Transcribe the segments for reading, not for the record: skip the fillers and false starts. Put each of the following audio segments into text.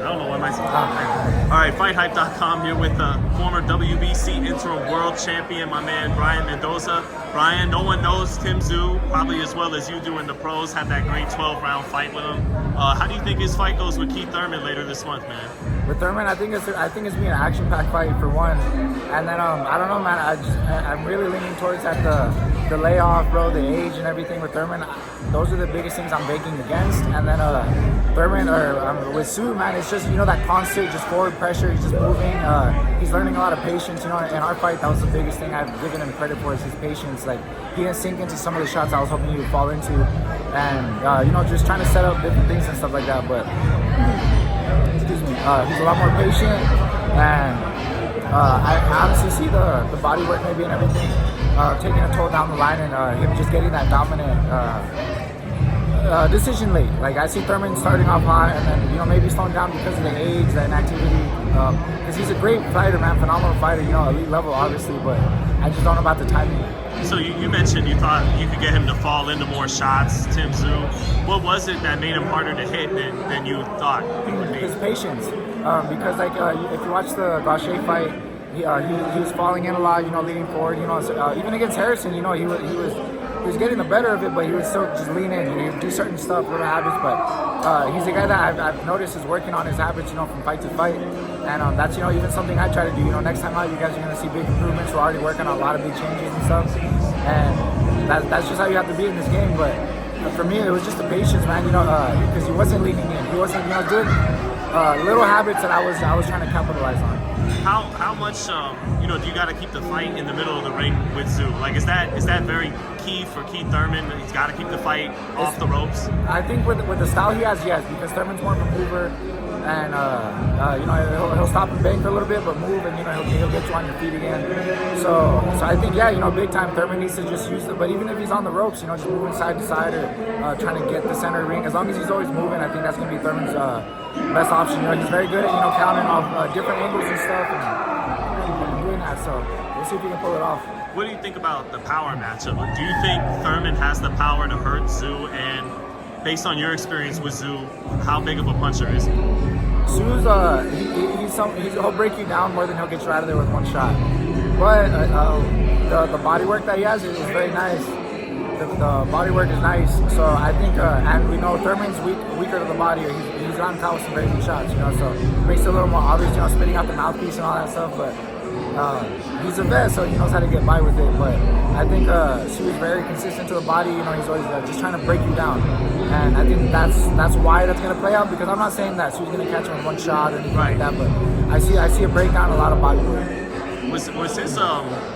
don't know what am I saying. All right, FightHype.com here with the former WBC interim world champion, my man Brian Mendoza. Brian, no one knows Tszyu probably as well as you do in the pros. Had that great 12-round fight with him. How do you think his fight goes with Keith Thurman later this month, man? With Thurman, I think it's being an action-packed fight for one, and then I don't know, man. I'm really leaning towards that the layoff, bro, the age and everything with Thurman. Those are the biggest things I'm banking against. And then Thurman with Tszyu, man, it's just that constant just forward pressure. He's just moving. He's learning a lot of patience. In our fight, that was the biggest thing I've given him credit for is his patience. Like he didn't sink into some of the shots I was hoping he would fall into, and just trying to set up different things and stuff like that. But excuse me, he's a lot more patient, and I honestly see the body work maybe and everything taking a toll down the line, and him just getting that dominant decision late. Like I see Thurman starting off hot, and then maybe slowing down because of the age, the inactivity. Because he's a great fighter, man, phenomenal fighter. Elite level, obviously, but I just don't know about the timing. So you mentioned you thought you could get him to fall into more shots, Tszyu. What was it that made him harder to hit than you thought it would be? His patience. Because if you watch the Gaucher fight, he was falling in a lot, leaning forward. Even against Harrison, he was getting the better of it, but he would still just lean in. He would do certain stuff, little habits. But he's a guy that I've noticed is working on his habits, from fight to fight. And that's even something I try to do. Next time out, you guys are gonna see big improvements. We're already working on a lot of big changes and stuff. And that's just how you have to be in this game. But for me, it was just the patience, man. Because he wasn't leaning in. He wasn't, doing little habits that I was trying to capitalize on. How much do you got to keep the fight in the middle of the ring with Tszyu? Like is that very key for Keith Thurman? He's got to keep the fight off the ropes. I think with the style he has, yes, because Thurman's more of a mover, and he'll stop and bang for a little bit, but move, and he'll get you on your feet again. So I think big time Thurman needs to just use it. But even if he's on the ropes, just moving side to side or trying to get the center of the ring, as long as he's always moving, I think that's gonna be Thurman's best option. He's very good at counting off different angles and stuff, and doing that. So we'll see if he can pull it off. What do you think about the power matchup? Do you think Thurman has the power to hurt Tszyu? And based on your experience with Tszyu, how big of a puncher is he? Tszyu's he'll break you down more than he'll get you out of there with one shot. But the body work that he has is very nice. The body work is nice. So I think, and we know Thurman's weaker to the body. He's on top with some very good shots, so it makes it a little more obvious, spitting out the mouthpiece and all that stuff. But he's a vet, so he knows how to get by with it. But I think Tszyu is very consistent to the body. He's always just trying to break you down, and I think that's why that's going to play out. Because I'm not saying that Tszyu's going to catch him with one shot or anything like that, but I see a breakdown, a lot of body work. Was his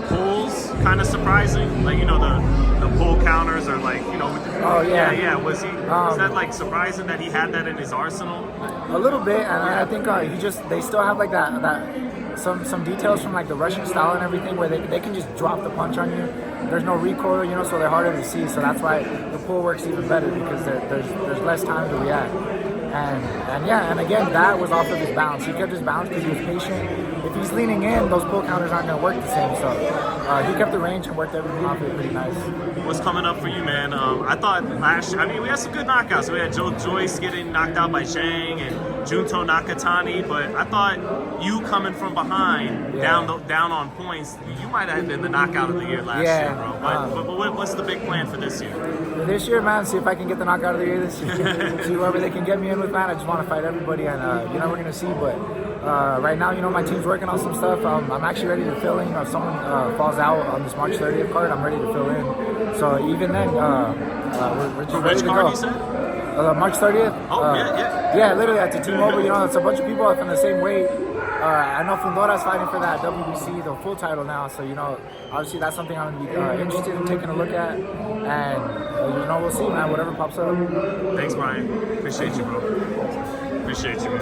pulls kind of surprising? Like the pull counters are like Oh yeah. Was that surprising that he had that in his arsenal? A little bit, and I think they still have that some details from the Russian style and everything where they can just drop the punch on you. There's no recoil, so they're harder to see. So that's why the pull works even better because there's less time to react. And again, that was off of his balance. He kept his balance because he was patient. If he's leaning in, those pull counters aren't going to work the same. So he kept the range and worked everything off it pretty nice. What's coming up for you, man? I thought we had some good knockouts. We had Joe Joyce getting knocked out by Zhang and Junto Nakatani, but I thought you coming from behind, down on points, you might have been the knockout of the year last year, bro. But what's the big plan for this year? This year, man, see if I can get the knockout of the year this year. See whoever they can get me in with, man. I just want to fight everybody, and we're gonna see. But right now, my team's working on some stuff. I'm actually ready to fill in. If someone falls out on this March 30th card, I'm ready to fill in. So even then, we're just ready to go. You said? March 30th. Oh, yeah, literally at the T-Mobile. It's a bunch of people from the same weight. I know Mendoza's fighting for that WBC, the full title now. So obviously that's something I'm gonna be interested in taking a look at, and we'll see, man. Whatever pops up. Thanks, Brian. Appreciate you, bro. Appreciate you, man.